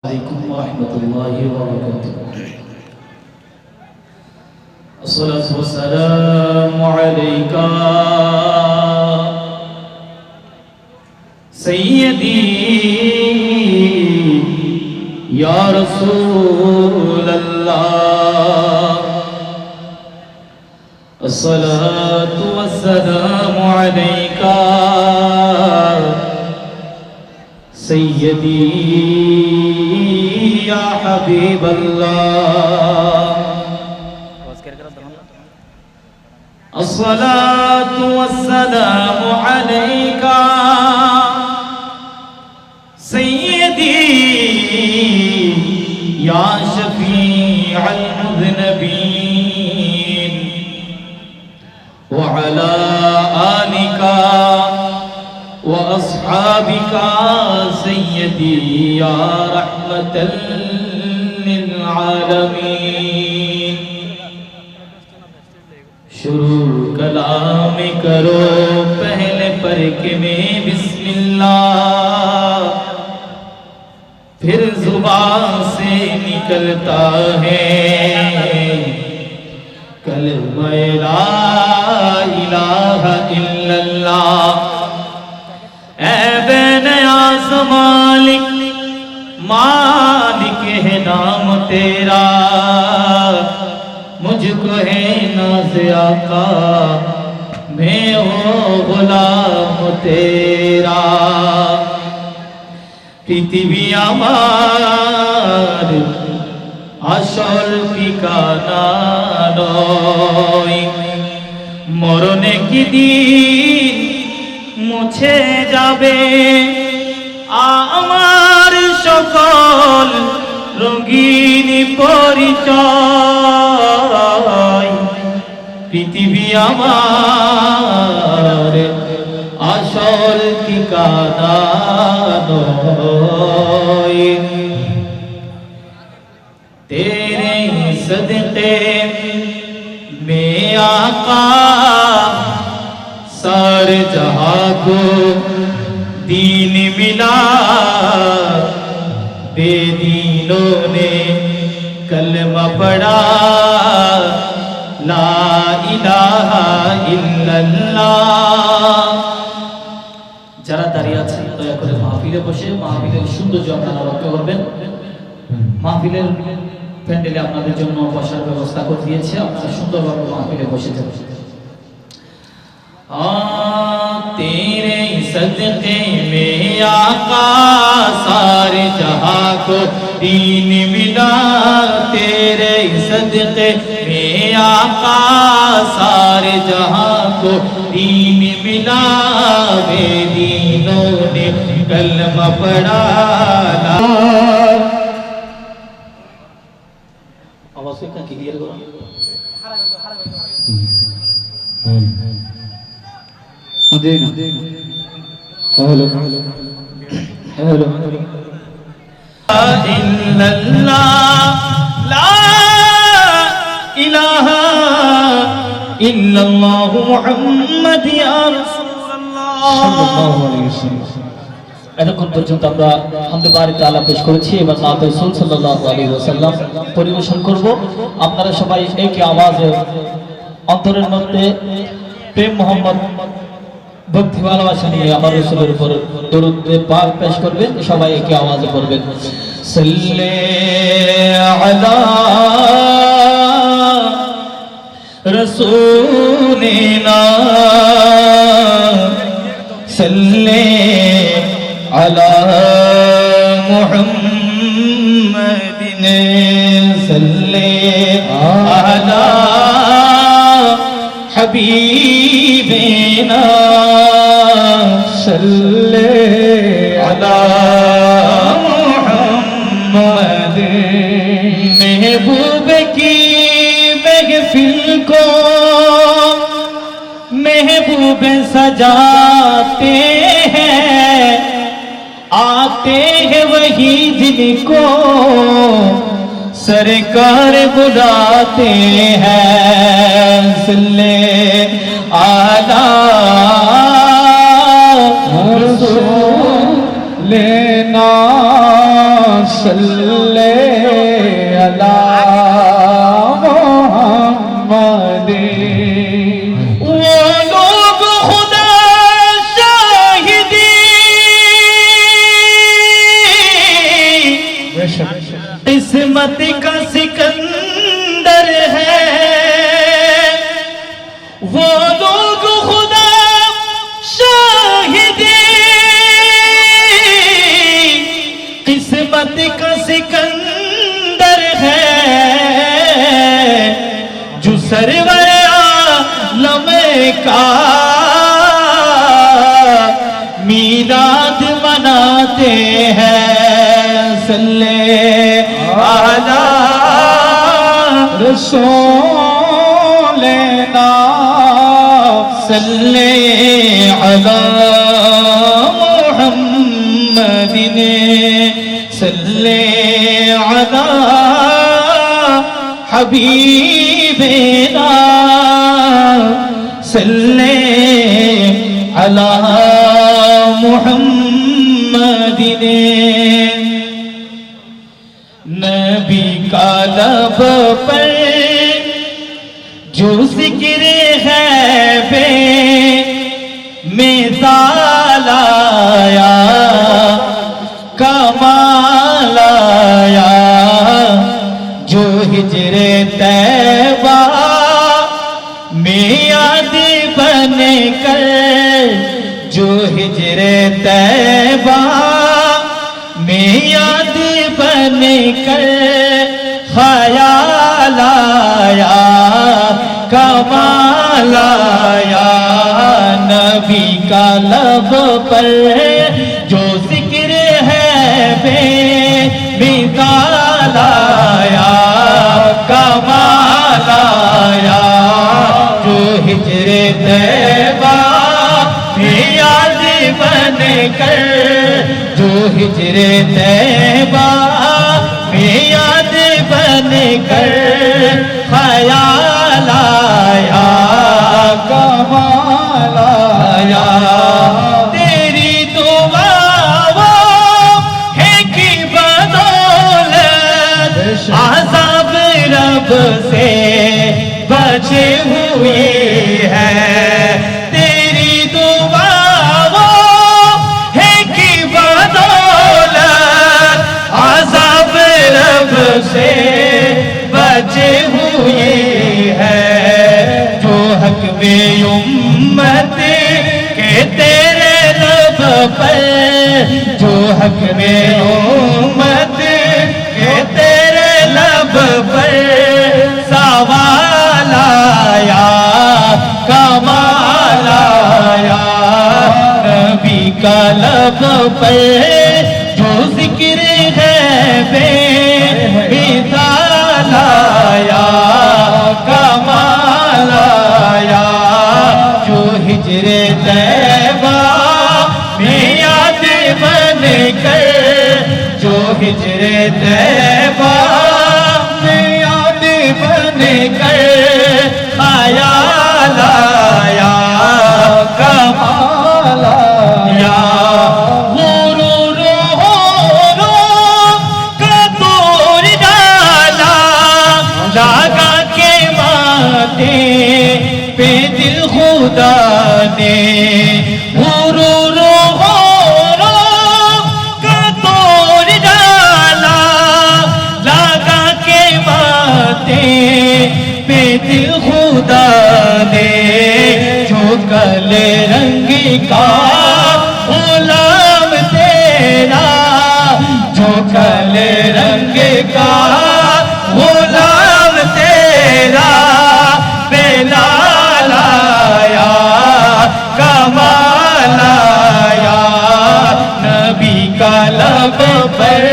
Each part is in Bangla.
عليكم ورحمة الله وبركاته. الصلاة والسلام عليك سيدي يا رسول الله. الصلاة والسلام عليك سيدي يا حبيب الله. الصلاة والسلام عليك سيدي يا شفيع المذنبين وعلى آلك وأصحابك سيدي يا رحمة للعالمين. शुरू कलाम करो पहले परके में बिस्मिल्लाह, फिर जुबान से निकलता है कलमा ला इलाहा इल्लल्लाह। मालिक मालिक है नाम तेरा, मुझको है नाज़ आका, मैं हो गुलाम तेरा। पृथ्वी आमार আসল ঠিকানা নয়, মরণে কি দিন মুছে যাবে আমার সকল রঙিন পরিচয়। পৃথিবী আমার আসল ঠিকানা নয়, तेरे सदके में आका सारे जहां को दीन मिला। बेदीनों ने कलमा पढ़ा ला इलाहा इल्लल्लाह। যারা দাঁড়িয়ে আছেন দয়া করে মাহফিলে বসে মাহফিলের সৌন্দর্য আপনারা রক্ষা করবেন। মাহফিলের প্যান্ডেলে আপনাদের জন্য বসার ব্যবস্থা করে দিয়েছে, আপনারা সুন্দরভাবে মাহফিলে বসে যাবেন। तेरे सदके में आका सारे जहां को दीन मिला। तेरे सदके में आका सारे जहां को दीन मिला। बेदीनों ने कलमा पढ़ा। आवाज का क्लियर करो। मदीना हेलो हेलो इल्लल्लाह ला इलाहा इल्लल्लाह मुहम्मद या রাসূলুল্লাহ সাল্লাল্লাহু আলাইহি ওয়াসাল্লাম। এতক্ষণ পর্যন্ত আমরা হামদে বারি তাআলা পেশ করেছি, এবার নাত রাসূল সাল্লাল্লাহু আলাইহি ওয়াসাল্লাম পরিবেশন করব। আপনারা সবাই একই আওয়াজে অন্তরের মধ্যে প্রেম মোহাম্মদ ভক্তি ভালোবাসা নিয়ে আমার রাসূলের উপর দরুদ পাক পেশ করবেন। সবাই একই আওয়াজে পড়বেন সাল্লে আলা রাসূলিনা সাল্লে আলা মুহাম্মাদিন সাল্লে আলা हबीबेना सल्ले अला मुहम्मद। महबूब की महफिल को महबूब सजाते हैं, आते हैं वही जिनको सरकार बुलाते हैं। सल्ले आला रसूल लेना सल्ले अला मोहम्मद। वो लोग खुदा शाहिदी किस्मत का सिकंदर है। वो लोग खुदा शाहिदी किस्मत का सिकंदर है। जो सरवर आलम का मीलाद मनाते हैं। सल्ले अला रसूलना सल्ले अला मुहम्मदिन सल्ले अला हबीबना सल्ले अला मुहम्मदिन। नबी का लब पर जो जिक्र है बे मिसाल आया कमाल आया। जो हिजरे तैबा में याद बन कर जो हिजरे तैबा में याद बन कर ख्याल आया कमाल आया। नबी का लब पर जो जिक्र है बे मिसाल आया कमाल आया। जो हिजरे तैबा में याद बन कर जो हिजरे तैबा में याद बन कर ख्याल आया कमाल आया। तेरी दुआओं है कि बदौलत आज़ाब रब से बचे हुए हैं। तेरी दुआओं है कि बदौलत आज़ाब रब से बचे हुए हैं। जो हक में उम्मत के तेरे लब पर जो हक में उम्मत के तेरे लब पर सवाल आया कमाल आया। नबी का लब पर जो जिक्र है बे मिसाल आया कमाल आया। जो हिजरे तैबा में याद बन कर जो हिजरे तैबा में याद बन कर ख्याल आया कमाल आया। लागा के माथे पे दिल खुदा ने रो रो का तोड़ डाला। लागा के माथे पे दिल खुदा ने जो काले रंग का गुलाम तेरा जो काले रंग का गुलाम तेरा बेलाल आया कमाल आया। नबी का लब पर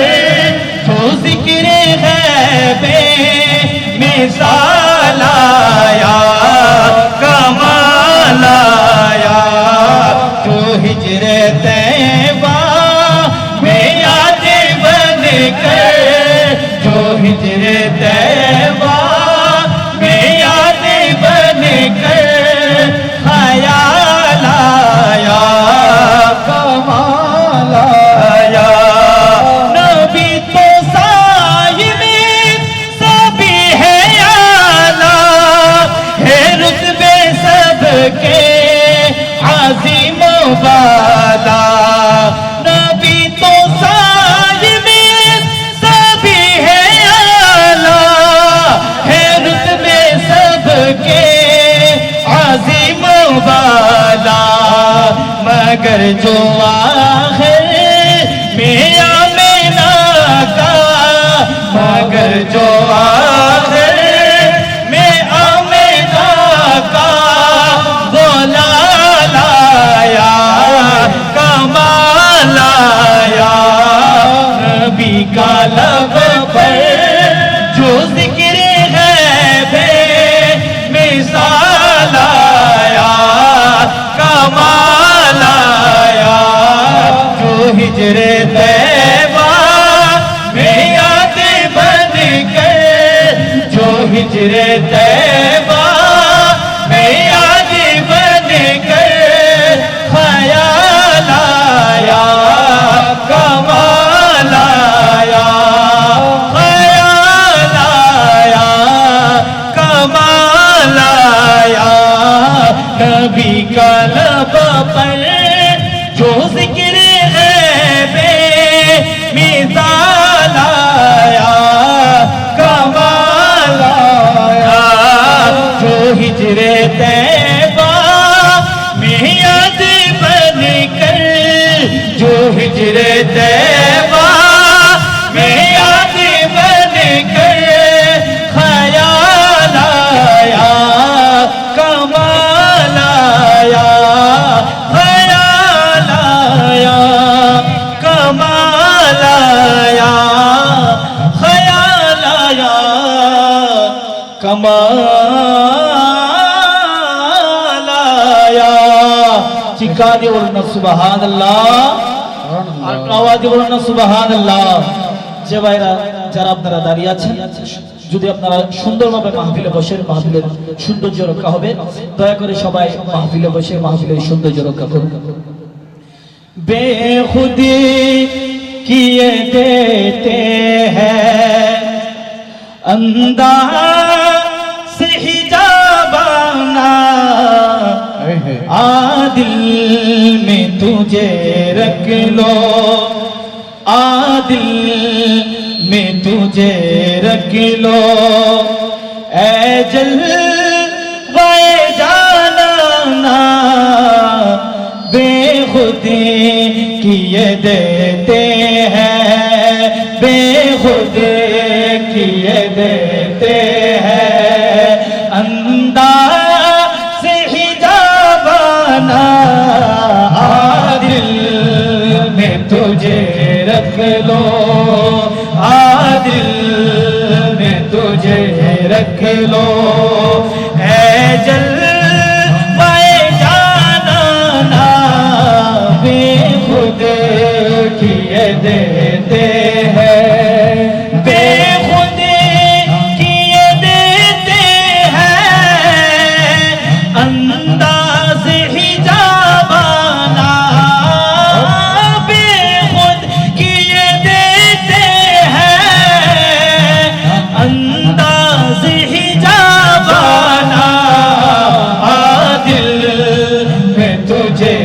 जो जिक्र है बे मिसाल आया कमाल आया। जो हिजरे तैबा में याद बन कर जो हिजरे तैबा में याद बन कर ख्याल आया कमाल आया। नबी तो मगर जो आखिर में आमिना का, मगर जो आखिर में आमिना का वो लाया कमाल आया। नबी का लब पर जो जिक्र है बेमिसाल आया कमाल आया। जो हिजरे तैबा में याद बन कर, जो हिजरे तैबा में याद बन कर ख्याल आया कमाल आया। ख्याल आया कमाल आया। नबी का लब पर जो जिक्र है बेमिसाल आया कमाल आया। जो हिजरे तैबा में याद बन कर, जो हिजरे तैबा में याद बन कर ख्याल आया कमाल आया। ख्याल आया कमाल आया। ख्याल आया कमाल आया। चिका দিয়ে বলুন না সুবহানাল্লাহ, আর আওয়াজ দিয়ে বলুন না সুবহানাল্লাহ। যে ভাইরা যারা আপনারা দাঁড়িয়ে আছেন, যদি আপনারা সুন্দরভাবে মাহফিলে বসে, মাহফিলের সৌন্দর্য রক্ষা হবে। দয়া করে সবাই মাহফিলে বসে মাহফিলের সৌন্দর্য রক্ষা করুন। বেখুদি কিয়ে দেতে হ্যায় अंदाज़ से हिजाबाना, आदिल में तुझे रख लो, आदिल में तुझे रख लो। ऐ जलवाए जाना बेखुदी किए देते हैं, बेखुदी किए देते हैं। अंदाज़ से हिजाबाना, आदिल में तुझे रख लो, आदिल में तुझे रख लो। ऐ जलवाए जाना बेखुद किए देते हैं, बेखुद किए देते हैं। अंदाज़ हिजाबाना बेखुद किए देते हैं। अंदाज़ हिजाबाना, आदिल में तुझे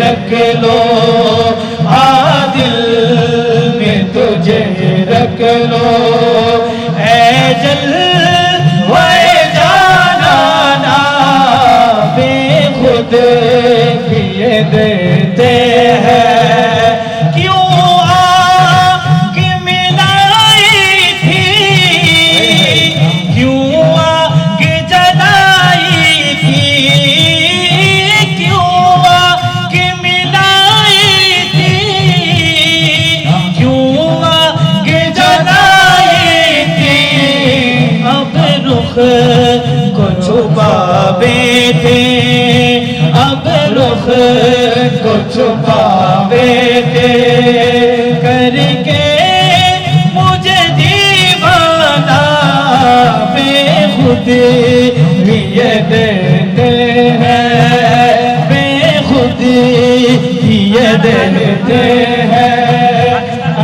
रख लो, आदिल में तुझे रख लो। ऐ जलवाए जाना बेखुद किए देते हैं। क्यों आग मिलाई थी, क्यों आग जलाई थी, क्यों आग मिलाई थी, क्यों आग जलाई थी। अब रुख को छुपावे थे, अब रुख को छुपावे थे। करके मुझे दीवाना बेखुद किए देते हैं, बेखुद किए देते हैं।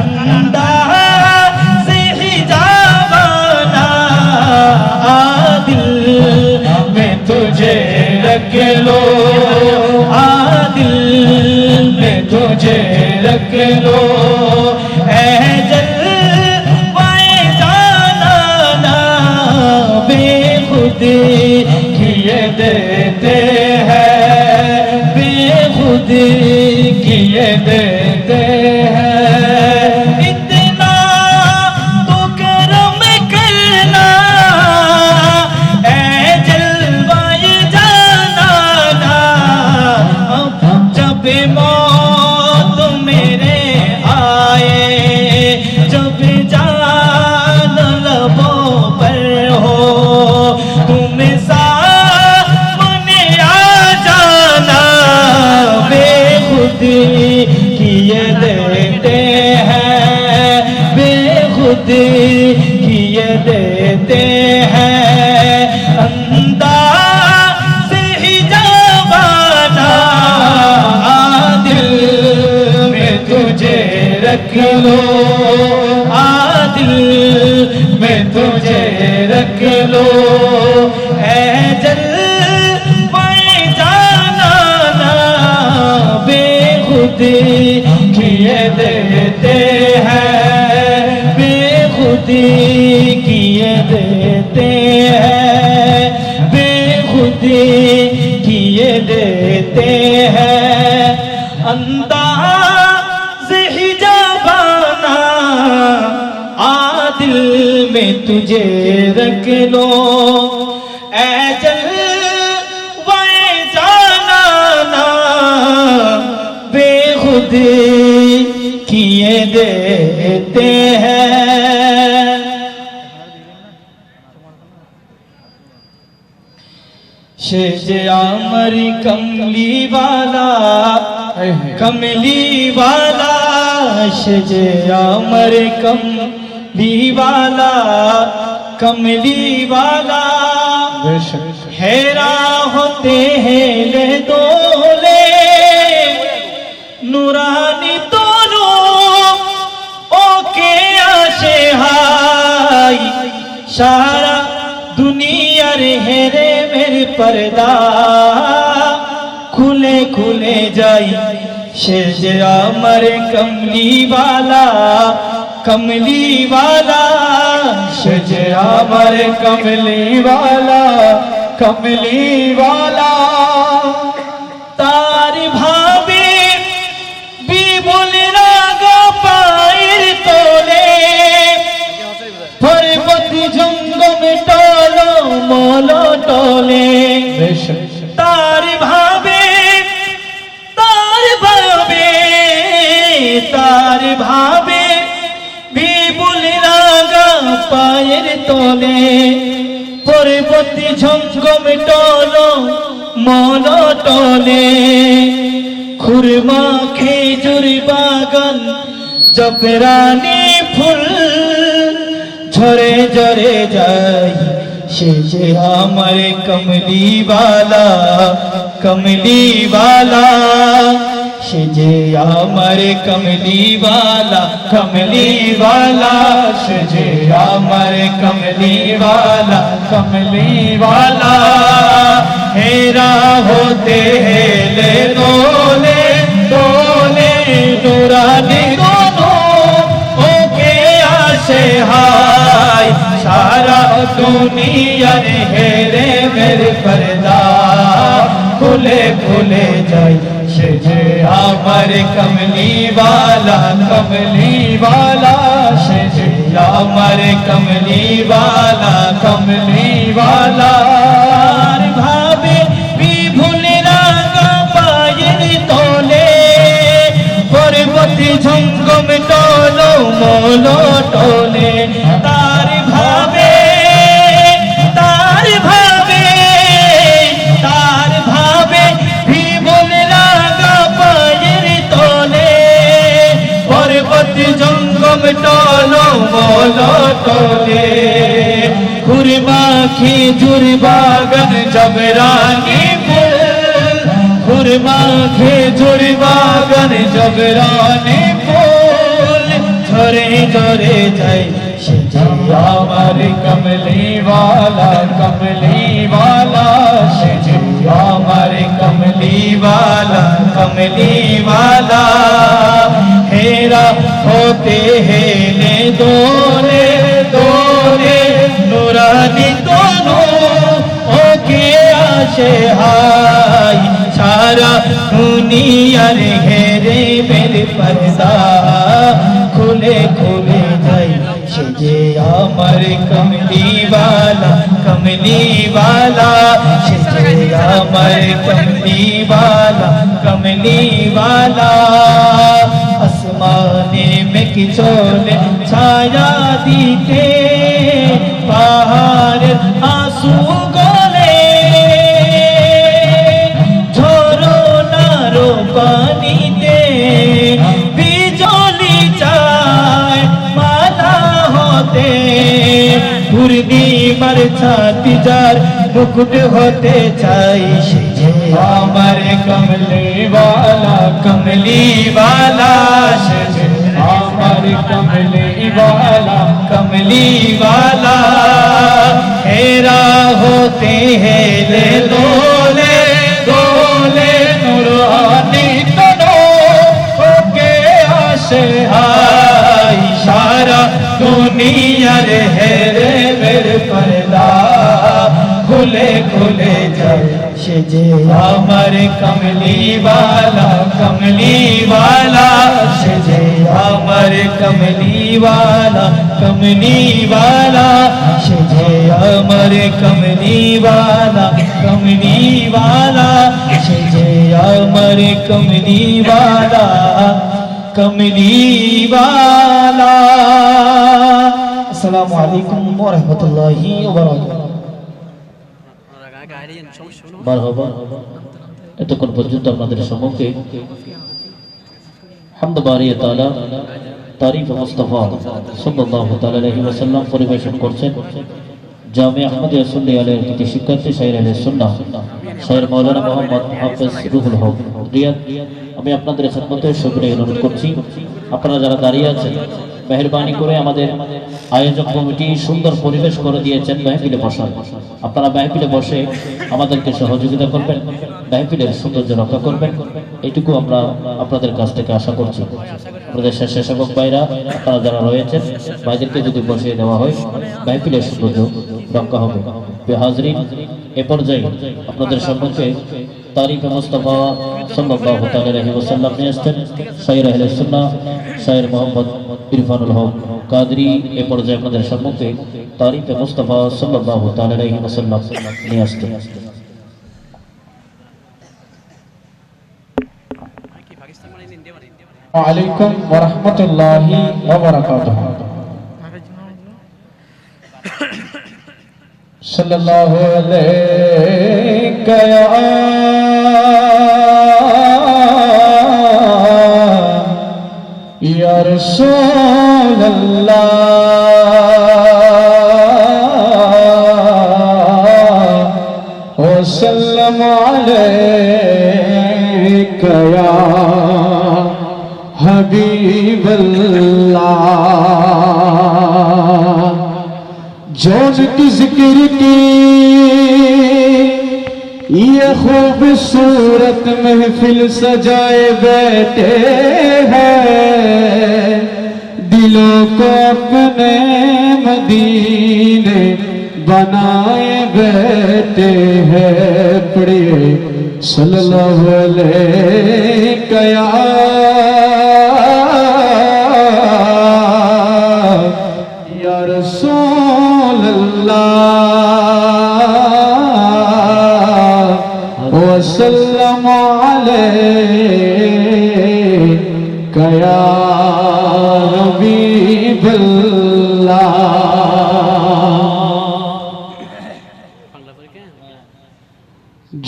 अंदाज़ हिजाबाना, आदिल में तुझे रख लो, आदिल में तुझे रख लो। ऐ जलवाए जाना बेखुद किए देते हैं, बेखुद किए देते हैं अंदाज़ हिजाबाना दिल में तुझे रख लो दिल में तुझे रख लो ऐ जलवाए जाना ना बेखुदी किए देते हैं बेखुदी किए देते हैं बेखुदी किए देते हैं अंदाज़ हिजाबाना दिल में तुझे रख लो ऐ जलवाए जाना ना बेखुदी किए देते हैं शेजे आमरी कमली वाला शेजे आमर कमली वाला हैरा होते हैं ले दोले नूरानी दोनों ओके आशे हाय सारा दुनिया रे हेरे मेरे पर्दा खुले खुले जाई शेज अमर कमली वाला शेज अमर कमली वाला तार भावे भी बोल रागा पायर तोले पर्वती जंगम टोलो मोलो टोले तार भावे বিপুল রাগা পায়ের তলে পরবর্তী ঝঙ্গম টলো মন টলে খুরমা খেজুর বাগান জবরানি ফুল ঝরে ঝরে যায় সে যে আমার কমলি वाला से जे आमर कमली वाला से जे आमर कमली वाला हेरा होते हैं ले दोले नूरानी दोनों ओके आशे हाय सारा दुनिया हेरे मेरे पर्दा खुले खुले जाए जे आमर कमली वाला से जे आमर कमली वाला भावे भी भूल रागा पायर तोले पर्वती झंगम टोलो मोलो टोले तार भावे भी भूल रागा पायर तोले पर्वती झंगम टोलो मोलो टोले खुरमा खेजूर बागन जबरानी फूल खुरमा खेजूर बागन जबरानी फूल झरे झरे जाए से जे आमर कमली वाला से जे आमर कमली वाला हेरा होते हैं ले दोले नूरानी दोनों ओके आशे हाय सारा दुनिया रे हेरे मेरे पर्दा खुले खुले जाए से जे आमर कमली वाला से जे आमर कमली वाला आसमाने में किचोले छाया दीते पहाड़ आंसू गोले झोरो नारो पानीते बिजली चाय माला हो পূর্ণিমার ছাতি যার মুকুট হতে চাই সে যে আমার কমলিওয়ালা কমলিওয়ালা সে যে আমার कमलीवाला कमलीवाला हेरा होते हैं ले दोले दोले नूरानी तनो होके आशे हाय सारा दुनिया रे रे मेरे पर्दा खुले खुले जाए से जे আমার कमलीवाला कमलीवाला से जे আমার कमलीवाला कमलीवाला से जे আমার कमलीवाला कमलीवाला से जे আমার कमलीवाला कमलीवाला। अस्सलामु अलैकुम व रहमतुल्लाहि व बरकातुहू। মারহাবা। এতক্ষণ পর্যন্ত আপনাদের সম্মুখে হামদ বারি তাআলা তারিফ মুস্তাফা সাল্লাল্লাহু তাআলা আলাইহি ওয়াসাল্লাম পরিবেশন করছেন জামিয়া আহমদিয়া সুন্নিয়া আলের কৃতি শিক্ষার্থী শায়র আহলে সুন্নাহ শায়র মাওলানা মোহাম্মদ হাফেজ রুহুল হক রিয়াদ। আমি আপনাদের খিদমতে শুকরিয়া অনুরোধ করছি, আপনারা যারা দাঁড়িয়ে আছেন মেহেরবানি করে আমাদের আয়োজক কমিটি সুন্দর পরিবেশ করে দিয়েছেন মেহফিলে বসার। আপনারা মেহফিলে বসে আমাদেরকে সহযোগিতা করবেন, মেহফিলের সৌন্দর্য রক্ষা করবেন, এইটুকু আমরা আপনাদের কাছ থেকে আশা করছি। আমাদের স্বেচ্ছাসেবক ভাইরা আপনারা যারা রয়েছেন ভাইদেরকে যদি বসিয়ে দেওয়া হয় মেহফিলের সৌন্দর্য রক্ষা হবে। হাজরিন, এ পর্যায়ে আপনাদের সম্মুখে তারিফ মুস্তাফা সাল্লাল্লাহু তাআলা আলাইহি ওয়াসাল্লাম নিয়ে আসছেন শায়র আহলে সুন্নাহ শায়র মোহাম্মদ ইরফানুল হক কাদরি। এ পর্যায়ে আপনাদের সম্মুখে তারিফ মুস্তাফা সাল্লাল্লাহু তাআলা আলাইহি ওয়াসাল্লাম নিয়ে আসছেন। আলাইকুম ওয়া রাহমাতুল্লাহি ওয়া বারাকাতুহু। সাল্লাল্লাহু আলাইকা ইয়া রাসূলুল্লাহ ওয়া সাল্লামু আলাইকা ইয়া हबीबल्लाह। जौन की जिक्र की ये खूबसूरत महफिल सजाए बैठे हैं, दिलों को अपने मदीने बनाए बैठे हैं। पढ़िए सल्लल्लाहु अलैहि या रसूल अल्लाह वसल्लम अलैका या हबीबल्लाह।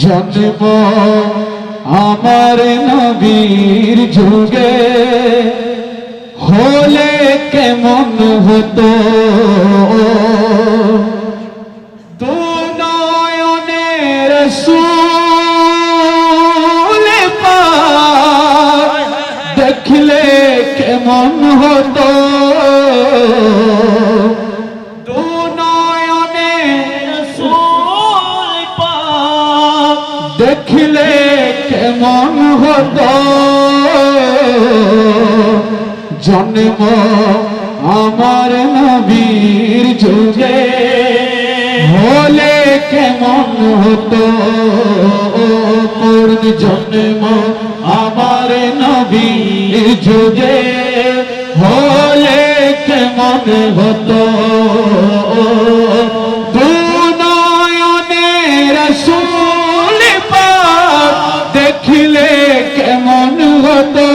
जन्म আমার নবীর যুগে হলে কেমন হতো, দু নয়নে রাসূল পাক দেখলে কেমন হতো, দু নয়নে রাসূল পাক দেখলে কেমন হতো। জন্ম আমার নবীর যুগে হলে কেমন হতো, পূর্ণ জন্ম আমার নবীর যুগে হলে কেমন হতো, দু নয়নে রাসূল পাক দেখলে কেমন হতো,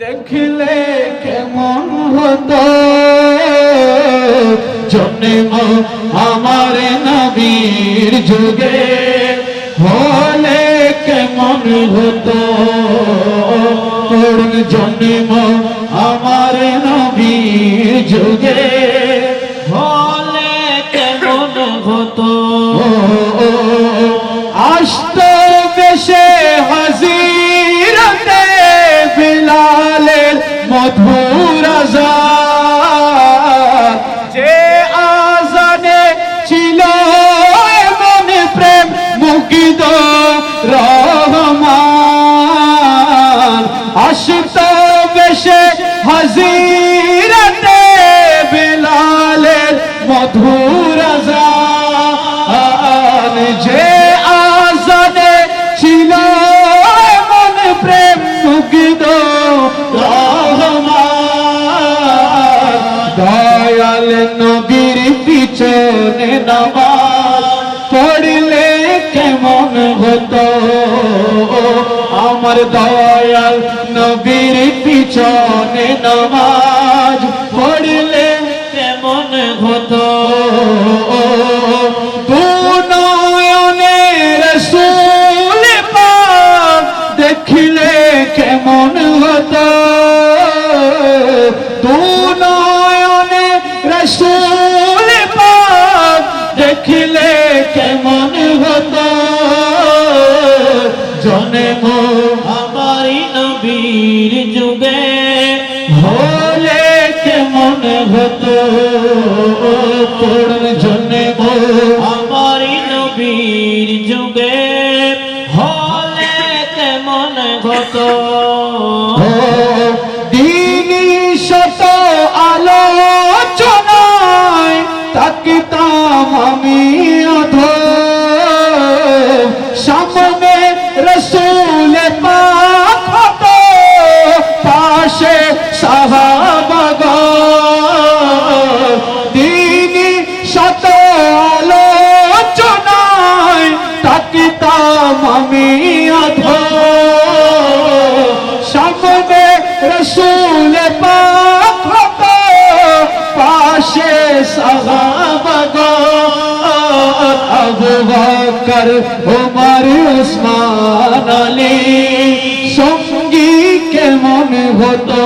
দেখলে কেমন হতো। জন্ম আমার নবীর যুগে হলে কেমন হতো, করুন জন্ম আমার নবীর যুগে হলে কেমন হতো আসতো বেশে হাজিরতে বিলালের মধুর আজান যে আজানে ছিল এমন প্রেম মুগ্ধ রহমান আসতো বেশে হাজিরতে বিলালের মধুর আজান যে আজানে ছিল এমন প্রেম মুগ্ধ রহমান দয়াল নবীর পিছনে নামাজ পড়লে কেমন হতো আমার দয়াল নবীর পিছনে নামাজ পড়লে কেমন হতো দুনয়নে রাসূল পাক দেখিলে কেমন হতো দুনয়নে রাসূল পাক দেখিলে কেমন হতো জন্ম আমারই নবীর যুগে হলে কেমন হতো পড়ুন জন্ম আমারই নবীর যুগে হলে কেমন হতো দিনী শত আলোচনায় তাকিতাম আমি অধম সামনে রসুল পাক হতো পাশে সাহাবাগণ দিনী শত আলোচনায় তাকিতাম আমি অধম সামনে রসুল পাক হতো পাশে সাহাবাগণ আবু বকর ওমর উসমান আলী সঙ্গী কেমন হতো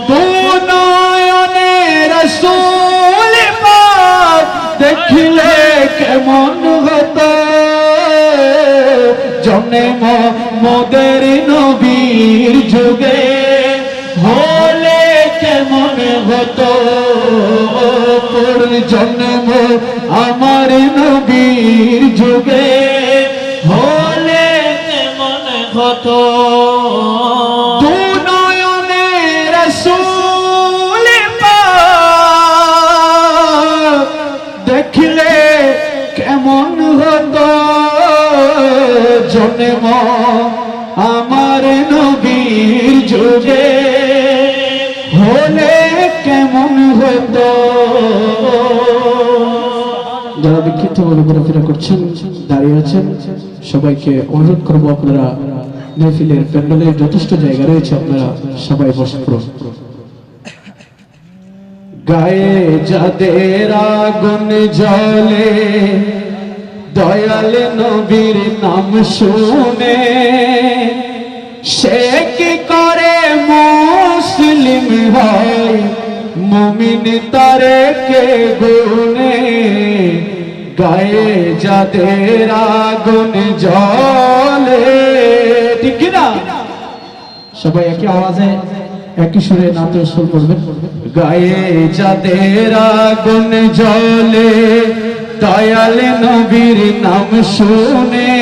দুনয়নে রাসূল পাক দেখিলে কেমন হতো জন্ম মোদের নবীর যুগে হলে কেমন হতো জন্ম আমার নবীর যুগে হলে কেমন হতো দুনয়নে রাসূল পাক দেখিলে কেমন হতো জন্ম আমার নবীর যুগে হলে কেমন হতো যারা বিক্ষিপ্তভাবে ঘোরাফেরা করছেন দাঁড়িয়ে আছেন সবাইকে অনুরোধ করবো আপনারা মেহফিলের প্যান্ডেলের যথেষ্ট জায়গা রয়েছে আপনারা সবাই বসে পড়ুন গায়ে যাদের আগুন জ্বলে দয়াল নবীর নাম শুনে সে কি করে মুসলিম হয় মুমিন তারে কে গুনে গায়ে যাদের আগুন জ্বলে ঠিক না সবাই একই আওয়াজে একই সুরে নাতে সুর করবেন গায়ে যাদের আগুন জ্বলে দয়াল নবীর নাম শুনে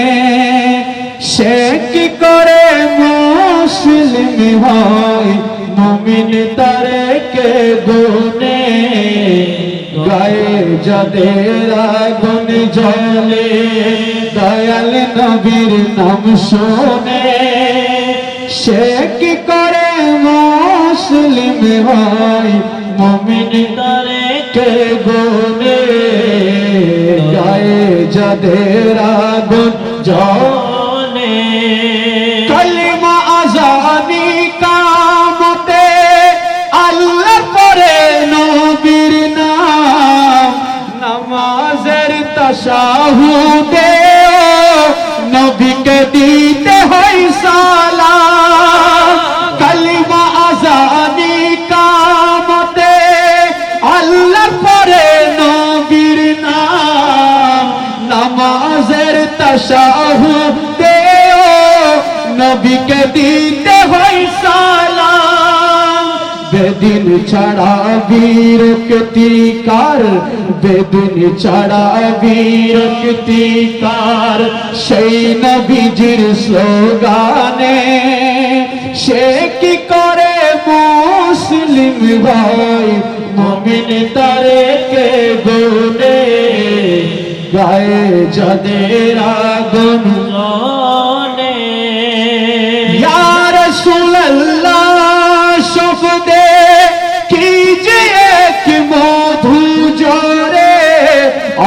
সে কি করে মুসলিম হয় মুমিন তারে কে গুনে গায়ে যাদের আগুন জ্বলে দয়াল নবীর নাম শুনে সে কি করে মুসলিম হয় মুমিন তারে কে গুনে গায়ে যাদের আগুন জ্বলে কালিমা আজানি কামতে আল্লাহ পরে নবীর নাম নামাজের তাশাহুদে নবীকে দিতে হয় সালাম নবীকে দিতে হয় সালাম বেদিন ছাড়া বীরক্তিকার বেদিন ছাড়া বীরক্তিকার সেই নবীজির স্লোগানে সে কি করে মুসলিম ভাই মুমিন তারে কে গুনে গায়ে যাদের আগুন মনে ইয়া রাসূলুল্লাহ শব্দে কি যে এক মধু ঝরে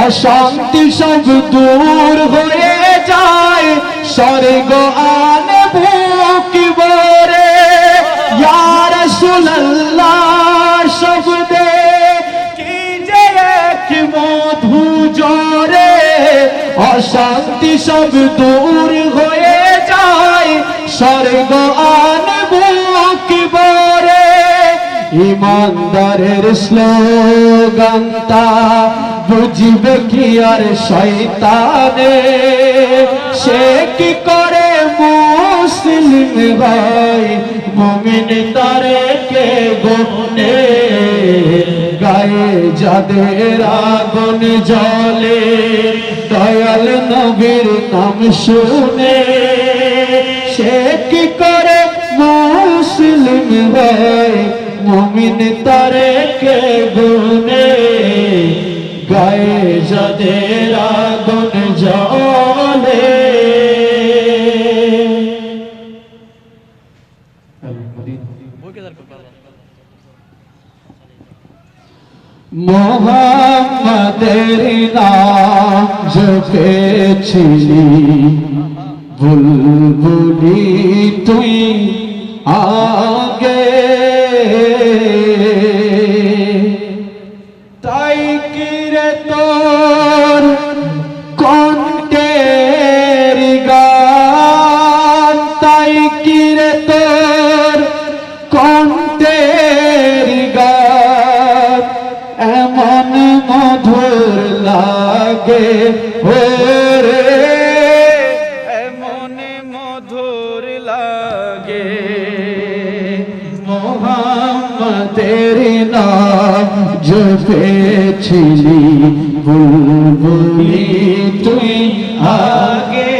অশান্তি সব দূর হয়ে যায় স্বর্গ আনে বুক ভরে ইয়া রাসূলুল্লাহ শব্দে কি যে এক মধু ঝরে অশান্তি সব দূর হয়ে যায় স্বর্গ আনে বুক ভরে ইমানদারের স্লোগানটা বুঝবে কি আর শয়তানে সে কি করে মুসলিম ভাই মুমিন তারে কে গুনে গায়ে যাদের আগুন জ্বলে দয়াল নবীর নাম শুনে সে কি করে মুসলিম ভাই মুমিন তারে কে গুনে গায়ে যাদের আগুন জ্বলে মোহাম্মদের নাম জপেছিলি বুলবুলি তুই আগে তাই কিরে তোর কণ্ঠের গান তাই কিরে তোর কণ্ঠের গান এমন মধুর লাগে ওরে এমন মধুর লাগে মোহাম্মদের নাম জপেছিলি বুলবুলি তুই আগে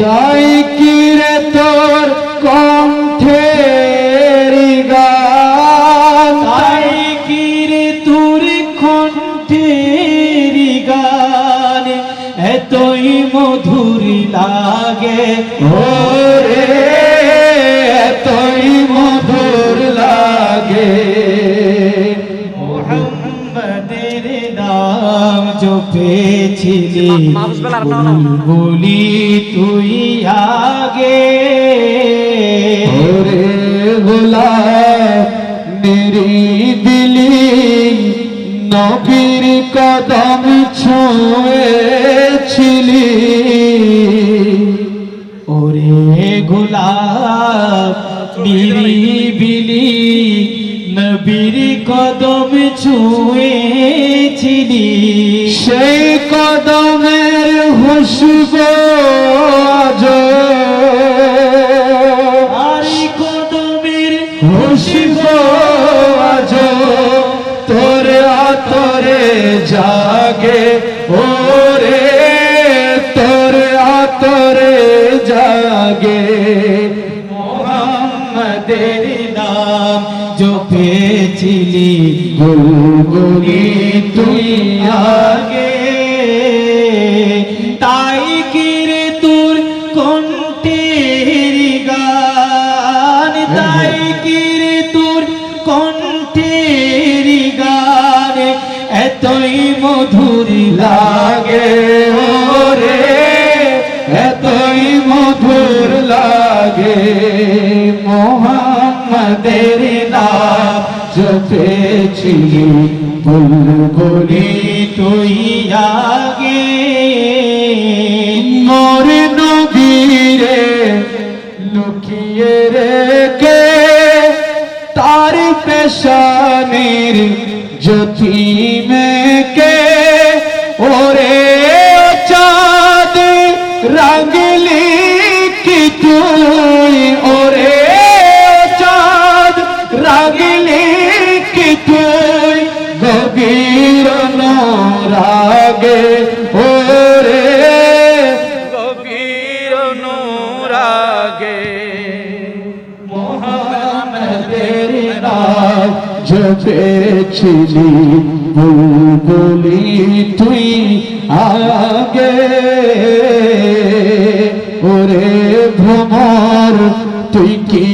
তাই কিরে তোর কণ্ঠের গান তাই কিরে তোর কণ্ঠের গান এতই মধুর লাগে ওরে এতই মধুর লাগে মোহাম্মদের নাম জপেছিলি বুলবুলি তুই আগে ওরে গোলাপ নিরিবিলি নবীর কদম ছুঁয়েছিলি ওরে গোলাপ নিরিবিলি নবীর কদম ছুঁয়েছিলি সেই কদমের খুশবু আজ আর কদমের খুশবু আজ তোর আতরে জাগে ওরে তোর আতরে জাগে মোহাম্মদের নাম জপেছিলি বুলবুলি তুই আগে তাই কিরে তোর কণ্ঠের গান তাই কিরে তোর কণ্ঠের গান এতই মধুর লাগে ওরে এতই মধুর লাগে মোহাম্মদের নাম জপেছিলি বুলবুলি তুই আগে মোর নবীরে লুকিয়ে রেখে তার পেশানির জ্যোতি মেকে ওরে চাঁদ রাগলি অনুরাগে মোহাম্মদের নাম জপেছিলি বুলবুলি তুই আগে ওরে ভ্রমর তুই কি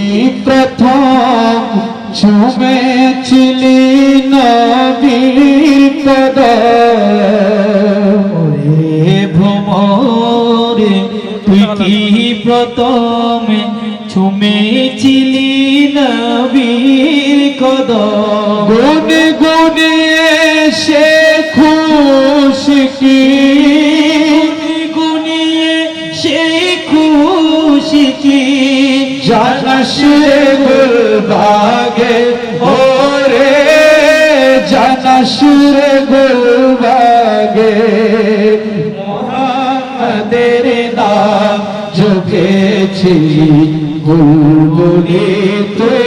প্রথম ছুঁয়েছিলি নবীর কদম ওরে ভ্রমরে তুই কি প্রথমে ছুঁয়েছিলি নবীর কদম গুনে গুনে সে খুশি কি গুনিয়ে সেই খুশি কি জানাস রে গুলবাগে ওরে জানাস রে গুলবাগে মোহাম্মদের নাম জপেছি বুলবুলি তুই